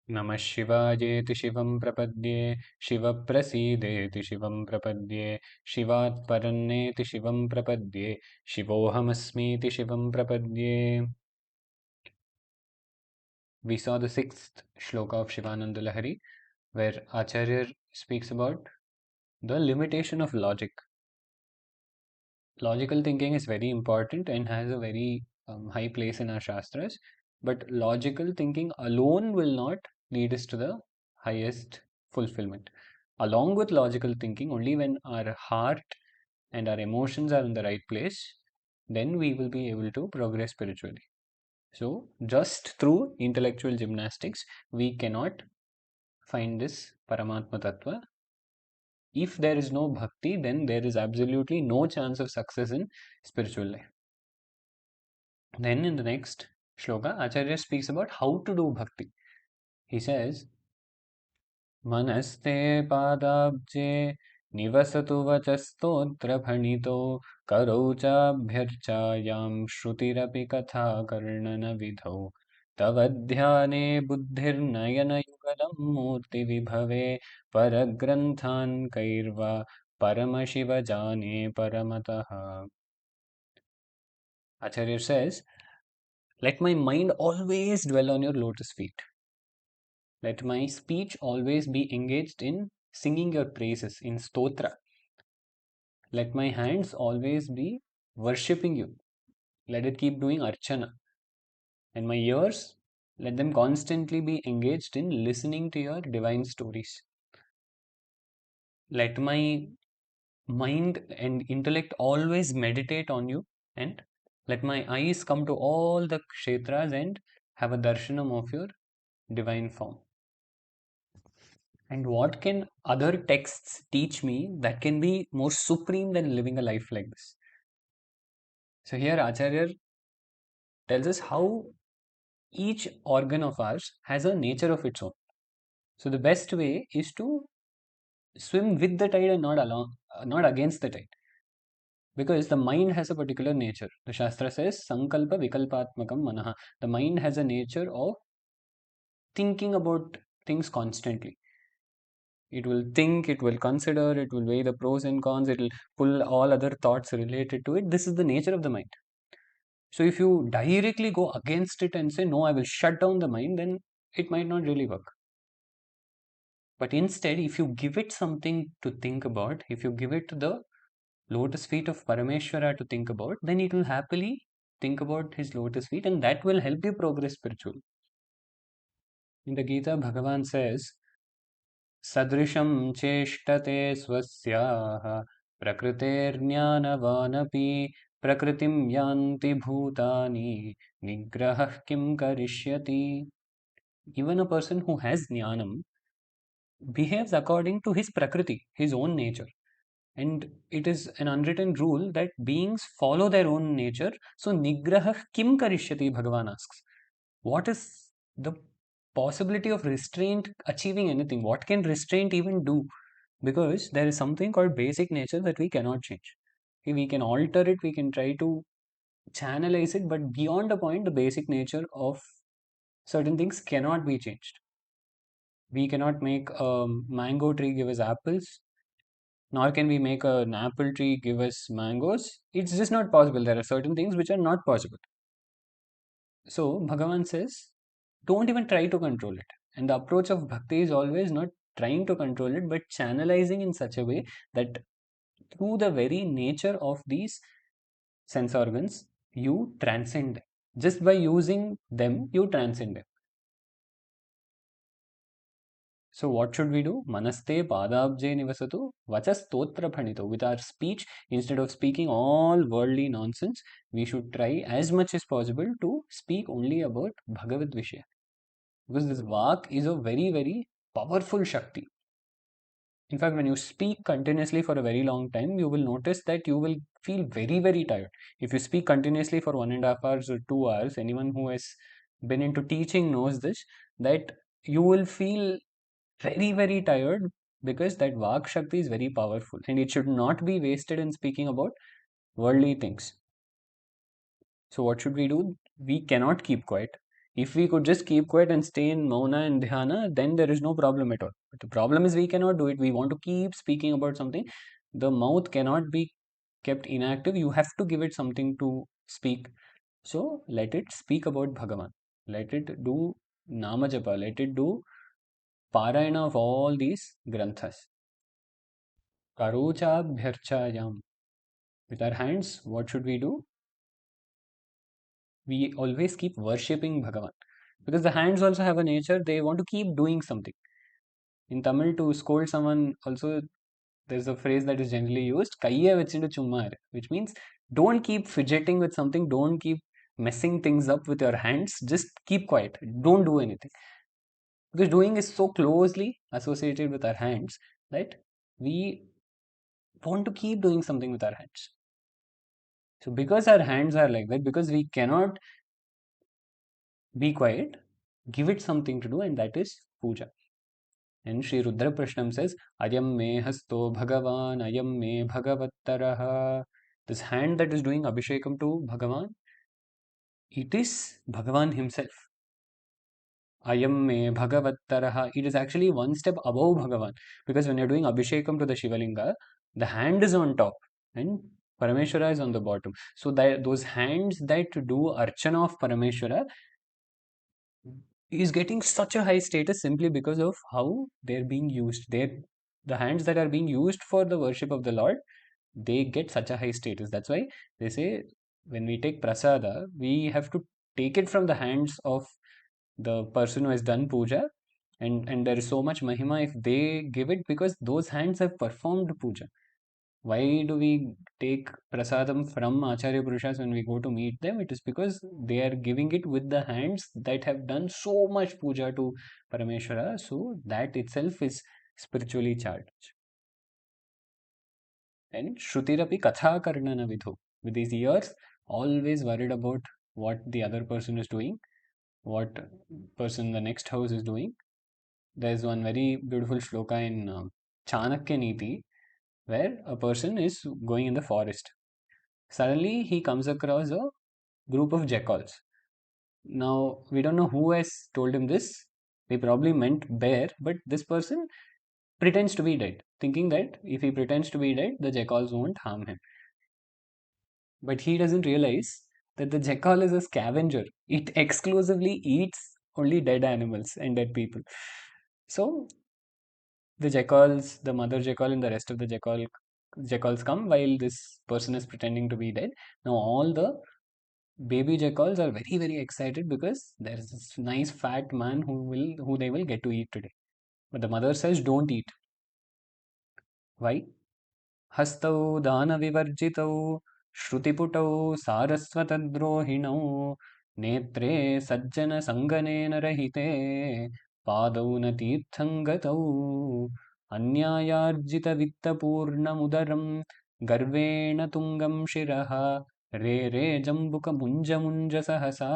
Namah Shivayeti Shivam Prapadye, Shiva Prasideti Shivam Prapadye, Shivat Paranneti Shivam Prapadye, Shivohamasmiti Shivam Prapadye. We saw the sixth shloka of Shivanandalahari, where Acharya speaks about the limitation of logic. Logical thinking is very important and has a very high place in our Shastras, but logical thinking alone will not lead us to the highest fulfillment. Along with logical thinking, only when our heart and our emotions are in the right place, then we will be able to progress spiritually. So, just through intellectual gymnastics, we cannot find this Paramatma Tattva. If there is no bhakti, then there is absolutely no chance of success in spiritual life. Then in the next shloka, Acharya speaks about how to do bhakti. He says, Manaste padabje nivasatu vachastotra bhanito karau chabhyarchayam shrutirapi katha karnana vidhau tavadhyane buddhirnayana yugalam murti vibhave paragranthan kairva paramashiva jane paramataha. Acharya says, let my mind always dwell on your lotus feet. Let my speech always be engaged in singing your praises, in stotra. Let my hands always be worshipping you. Let it keep doing archana. And my ears, let them constantly be engaged in listening to your divine stories. Let my mind and intellect always meditate on you, and let my eyes come to all the kshetras and have a darshanam of your divine form. And what can other texts teach me that can be more supreme than living a life like this? So here Acharya tells us how each organ of ours has a nature of its own. So the best way is to swim with the tide and not against the tide. Because the mind has a particular nature. The Shastra says, Sankalpa Vikalpatmakam Manaha. The mind has a nature of thinking about things constantly. It will think, it will consider, it will weigh the pros and cons, it will pull all other thoughts related to it. This is the nature of the mind. So if you directly go against it and say, no, I will shut down the mind, then it might not really work. But instead, if you give it something to think about, if you give it the lotus feet of Parameshwara to think about, then it will happily think about his lotus feet, and that will help you progress spiritually. In the Gita, Bhagavan says, सदृशं चेष्टते स्वस्याः प्रकृतेर्ज्ञानवानपि प्रकृतिं यान्ति भूतानि निग्रहः किं करिष्यति. Even a person who has jnanam behaves according to his prakriti, his own nature. And it is an unwritten rule that beings follow their own nature. So nigrahah kim karishyati, Bhagavan asks. What is the possibility of restraint achieving anything? What can restraint even do? Because there is something called basic nature that we cannot change. We can alter it, we can try to channelize it, but beyond a point, the basic nature of certain things cannot be changed. We cannot make a mango tree give us apples, nor can we make an apple tree give us mangoes. It's just not possible. There are certain things which are not possible. So, Bhagavan says, don't even try to control it. And the approach of bhakti is always not trying to control it, but channelizing in such a way that through the very nature of these sense organs, you transcend them. Just by using them, you transcend them. So what should we do? Manaste padabje nivasatu vachastotra phanito. With our speech, instead of speaking all worldly nonsense, we should try as much as possible to speak only about Bhagavad Vishaya. Because this Vak is a very, very powerful Shakti. In fact, when you speak continuously for a very long time, you will notice that you will feel very, very tired. If you speak continuously for 1.5 hours or 2 hours, anyone who has been into teaching knows this, that you will feel very, very tired because that Vak Shakti is very powerful and it should not be wasted in speaking about worldly things. So, what should we do? We cannot keep quiet. If we could just keep quiet and stay in mauna and dhyana, then there is no problem at all. But the problem is we cannot do it. We want to keep speaking about something. The mouth cannot be kept inactive. You have to give it something to speak. So let it speak about Bhagavan. Let it do Nama Japa. Let it do Parayana of all these granthas. Karocha Bhyarchayam. With our hands, what should we do? We always keep worshipping Bhagavan. Because the hands also have a nature, they want to keep doing something. In Tamil, to scold someone, also there's a phrase that is generally used, Kaiya vechindu chumma iru, which means don't keep fidgeting with something, don't keep messing things up with your hands, just keep quiet, don't do anything. Because doing is so closely associated with our hands that we want to keep doing something with our hands. So because our hands are like that, because we cannot be quiet, give it something to do, and that is puja. And Sri Rudra Prashnam says, Ayam me hasto Bhagavan, Ayam me Bhagavattaraha. This hand that is doing Abhishekam to Bhagavan, it is Bhagavan himself. Ayam me Bhagavattaraha. It is actually one step above Bhagavan. Because when you're doing Abhishekam to the Shivalinga, the hand is on top and Parameshwara is on the bottom. So that those hands that do Archana of Parameshwara is getting such a high status simply because of how they're being used. The hands that are being used for the worship of the Lord, they get such a high status. That's why they say when we take prasada, we have to take it from the hands of the person who has done puja, and there is so much mahima if they give it because those hands have performed puja. Why do we take prasadam from Acharya Purushas when we go to meet them? It is because they are giving it with the hands that have done so much puja to Parameshwara. So that itself is spiritually charged. And Shrutirapi Katha Karnana Vidhu. With his ears, always worried about what the other person is doing, what person in the next house is doing. There's one very beautiful shloka in Chanakya Niti where a person is going in the forest. Suddenly, he comes across a group of jackals. Now, we don't know who has told him this. They probably meant bear, but this person pretends to be dead, thinking that if he pretends to be dead, the jackals won't harm him. But he doesn't realize that the jackal is a scavenger. It exclusively eats only dead animals and dead people. So the jackals, the mother jackal and the rest of the jackals come while this person is pretending to be dead. Now all the baby jackals are very very excited because there is this nice fat man who they will get to eat today. But the mother says don't eat. Why? हस्तौ दानविवर्जितौ श्रुतिपुटौ सारस्वतद्रोहिणौ नेत्रे सज्जनसङ्गनेन रहिते पादौ न तीर्थं गतौ अन्यायार्जितवित्तपूर्णमुदरं गर्वेण तुङ्गं शिरः रे रे जम्बुकमुञ्ज सहसा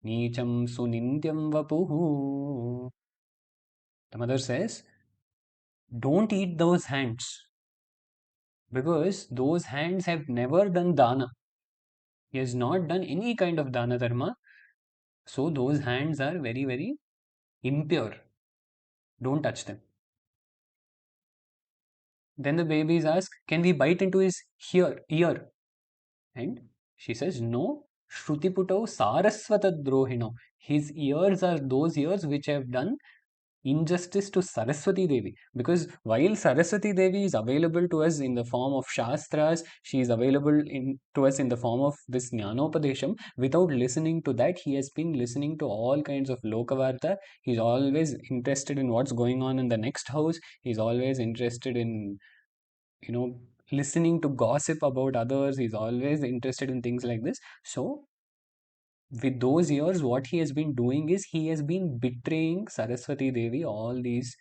नीचं सुनिन्द्यं वपुः. The mother says, don't eat those hands because those hands have never done dana. He has not done any kind of dana dharma. So those hands are very, very impure. Don't touch them. Then the babies ask, can we bite into his ear? And she says, no. Shrutiputo sarasvatadrohino. His ears are those ears which have done injustice to Saraswati Devi, because while Saraswati Devi is available to us in the form of Shastras, she is available to us in the form of this Jnanopadesham. Without listening to that, he has been listening to all kinds of Lokavarta. He's always interested in what's going on in the next house. He's always interested in, listening to gossip about others. He's always interested in things like this. So with those years, what he has been doing is he has been betraying Saraswati Devi all these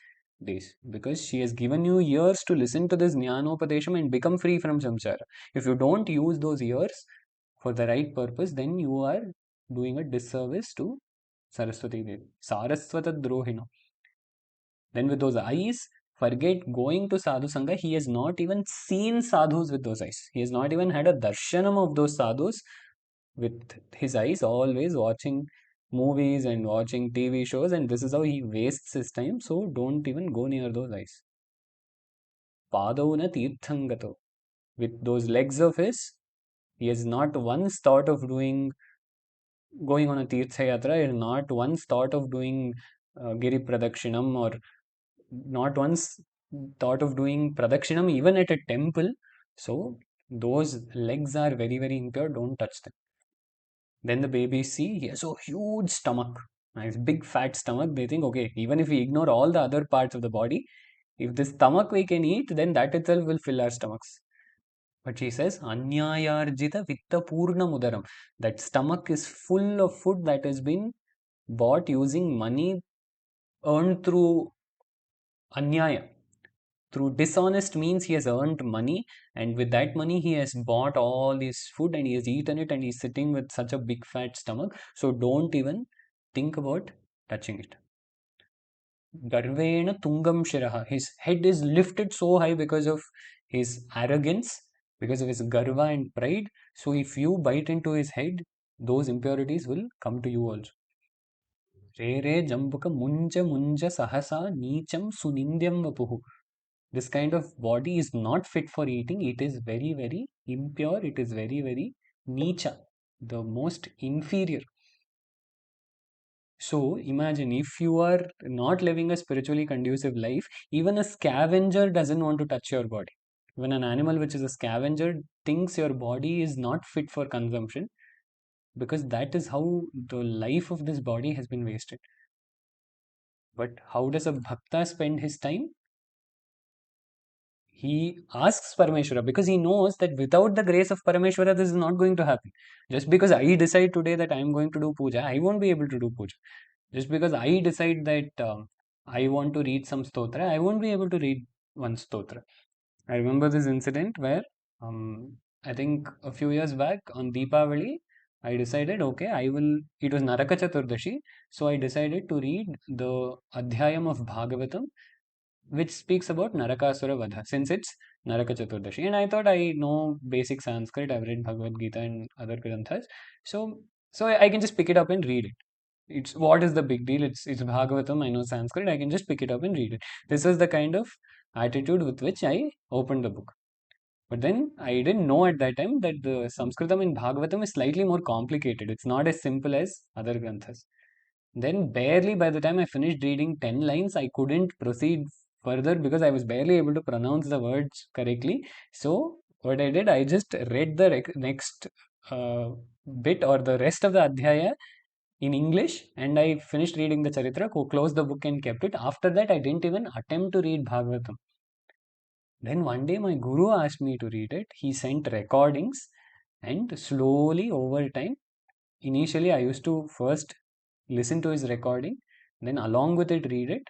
days because she has given you years to listen to this Jnanopadesham and become free from samsara. If you don't use those years for the right purpose, then you are doing a disservice to Saraswati Devi. Saraswata Drohino. Then with those eyes, forget going to Sadhu Sangha. He has not even seen sadhus with those eyes. He has not even had a darshanam of those sadhus with his eyes, always watching movies and watching TV shows, and this is how he wastes his time. So don't even go near those eyes. Padavuna tirthangato. With those legs of his, he has not once thought of going on a tirtha yatra. He has not once thought of doing giri pradakshinam, or not once thought of doing pradakshinam even at a temple. So those legs are very, very impure. Don't touch them. Then the babies see he has a huge stomach, nice big fat stomach. They think, okay, even if we ignore all the other parts of the body, if this stomach we can eat, then that itself will fill our stomachs. But she says, Anyayarjita vitta purna mudaram. That stomach is full of food that has been bought using money earned through anyaya. Through dishonest means, he has earned money, and with that money, he has bought all this food and he has eaten it, and he's sitting with such a big fat stomach. So don't even think about touching it. Garvena tungam shiraha. His head is lifted so high because of his arrogance, because of his garva and pride. So if you bite into his head, those impurities will come to you also. Re re jambuka munja munja sahasa neecham sunindyam vapuhu. This kind of body is not fit for eating. It is very, very impure. It is very, very nicha, the most inferior. So imagine if you are not living a spiritually conducive life, even a scavenger doesn't want to touch your body. When an animal which is a scavenger thinks your body is not fit for consumption, because that is how the life of this body has been wasted. But how does a bhakta spend his time? He asks Parameshwara because he knows that without the grace of Parameshwara, this is not going to happen. Just because I decide today that I am going to do puja, I won't be able to do puja. Just because I decide that I want to read some stotra, I won't be able to read one stotra. I remember this incident where I think a few years back on Deepavali, I decided, okay, it was Naraka Chaturdashi, so I decided to read the Adhyayam of Bhagavatam which speaks about Narakasura Vadha, since it's Naraka Chaturdashi. And I thought I know basic Sanskrit, I've read Bhagavad Gita and other granthas. So I can just pick it up and read it. It's what is the big deal? It's Bhagavatam, I know Sanskrit, I can just pick it up and read it. This was the kind of attitude with which I opened the book. But then I didn't know at that time that the Sanskritam in Bhagavatam is slightly more complicated. It's not as simple as other granthas. Then barely by the time I finished reading 10 lines, I couldn't proceed further because I was barely able to pronounce the words correctly. So what I did, I just read the next uh, bit or the rest of the Adhyaya in English, and I finished reading the Charitra, closed the book and kept it. After that, I didn't even attempt to read Bhagavatam. Then one day my guru asked me to read it. He sent recordings, and slowly over time, initially I used to first listen to his recording, then along with it read it,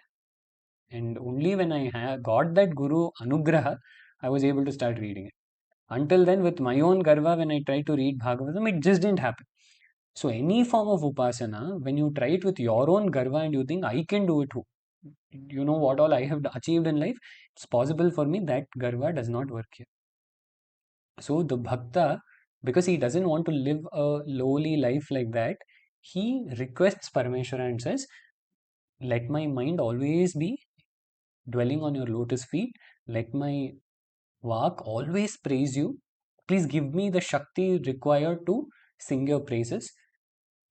and only when I got that Guru Anugraha, I was able to start reading it. Until then, with my own garva, when I tried to read Bhagavatam, it just didn't happen. So, any form of upasana, when you try it with your own garva and you think, I can do it, you know what all I have achieved in life, it's possible for me, that garva does not work here. So, the bhakta, because he doesn't want to live a lowly life like that, he requests Parameshwara and says, let my mind always be dwelling on your lotus feet. Let my vak always praise you. Please give me the Shakti required to sing your praises.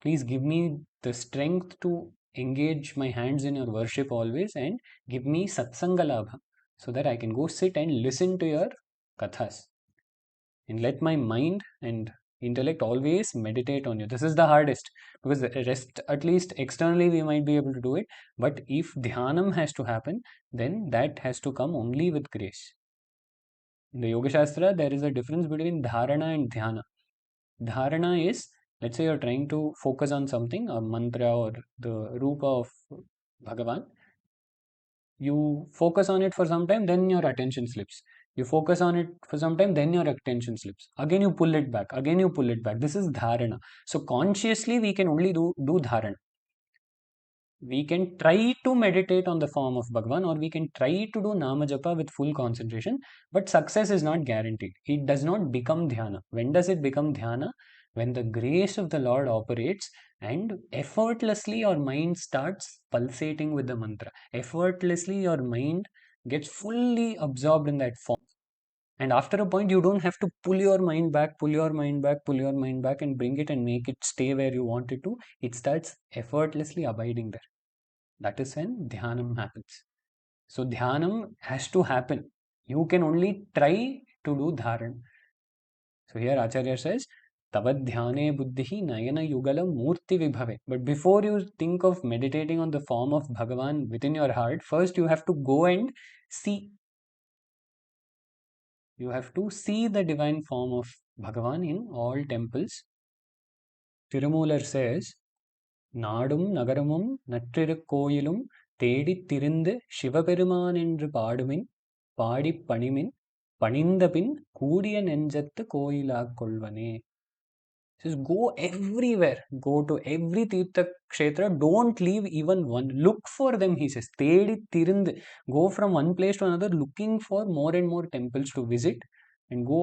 Please give me the strength to engage my hands in your worship always, and give me Satsanga Labha so that I can go sit and listen to your kathas. And let my mind and intellect always meditate on you. This is the hardest, because the rest, at least externally, we might be able to do it. But if dhyanam has to happen, then that has to come only with grace. In the Yoga Shastra, there is a difference between dharana and dhyana. Dharana is, let's say you're trying to focus on something, a mantra or the rupa of Bhagavan. You focus on it for some time, then your attention slips. You focus on it for some time, then your attention slips. Again, you pull it back. Again, you pull it back. This is dharana. So, consciously, we can only do dharana. We can try to meditate on the form of Bhagavan, or we can try to do Nama Japa with full concentration, but success is not guaranteed. It does not become dhyana. When does it become dhyana? When the grace of the Lord operates and effortlessly your mind starts pulsating with the mantra, effortlessly your mind gets fully absorbed in that form. And after a point, you don't have to pull your mind back, pull your mind back, pull your mind back, and bring it and make it stay where you want it to. It starts effortlessly abiding there. That is when dhyanam happens. So dhyanam has to happen. You can only try to do dharan. So here Acharya says, Tavadhyane buddhihi nayana yugalam murti vibhave. But before you think of meditating on the form of Bhagavan within your heart, first you have to go and see. You have to see the divine form of Bhagavan in all temples. Tirumular says, நாடும் நகரமும் நற்றிருக்கோயிலும் தேடித் திரிந்து சிவபெருமான் என்று பாடுமின் பாடிப் பணிமின் பணிந்தபின் கூடிய நெஞ்சத்து கோயிலாக் கொள்வனே. Says go everywhere, go to every Tirtha Kshetra, don't leave even one. Look for them, he says. Tedi Tirund. Go from one place to another looking for more and more temples to visit and go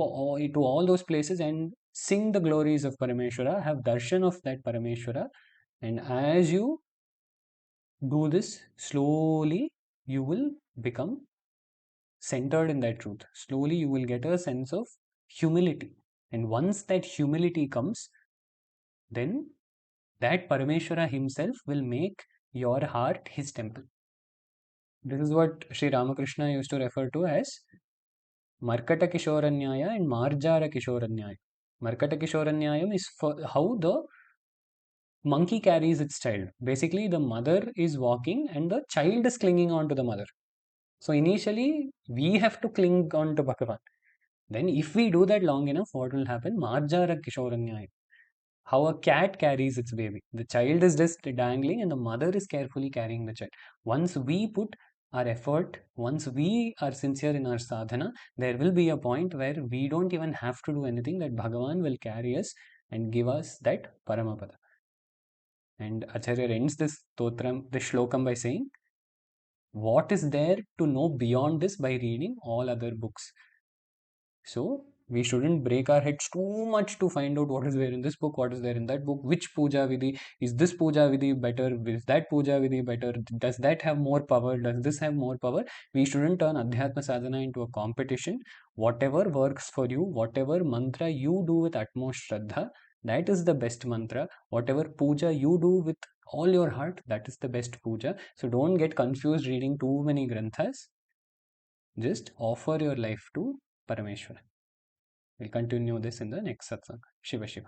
to all those places and sing the glories of Parameshwara, have darshan of that Parameshwara. And as you do this, slowly you will become centered in that truth. Slowly you will get a sense of humility. And once that humility comes, then that Parameshwara himself will make your heart his temple. This is what Sri Ramakrishna used to refer to as Markata Kishoranyaya and Marjara Kishoranyaya. Markata Kishoranyayam is for how the monkey carries its child. Basically, the mother is walking and the child is clinging on to the mother. So initially, we have to cling on to Bhagavan. Then if we do that long enough, what will happen? Marjara Kishoranyaya. How a cat carries its baby. The child is just dangling and the mother is carefully carrying the child. Once we put our effort, once we are sincere in our sadhana, there will be a point where we don't even have to do anything, that Bhagavan will carry us and give us that Paramapada. And Acharya ends this stotram, this shlokam by saying, what is there to know beyond this by reading all other books? So we shouldn't break our heads too much to find out what is there in this book, what is there in that book, which puja vidhi, is this puja vidhi better, is that puja vidhi better, does that have more power, does this have more power? We shouldn't turn Adhyatma Sadhana into a competition. Whatever works for you, whatever mantra you do with utmost Shraddha, that is the best mantra. Whatever puja you do with all your heart, that is the best puja. So don't get confused reading too many granthas. Just offer your life to Parameshwara. We'll continue this in the next satsang. Shiva Shiva.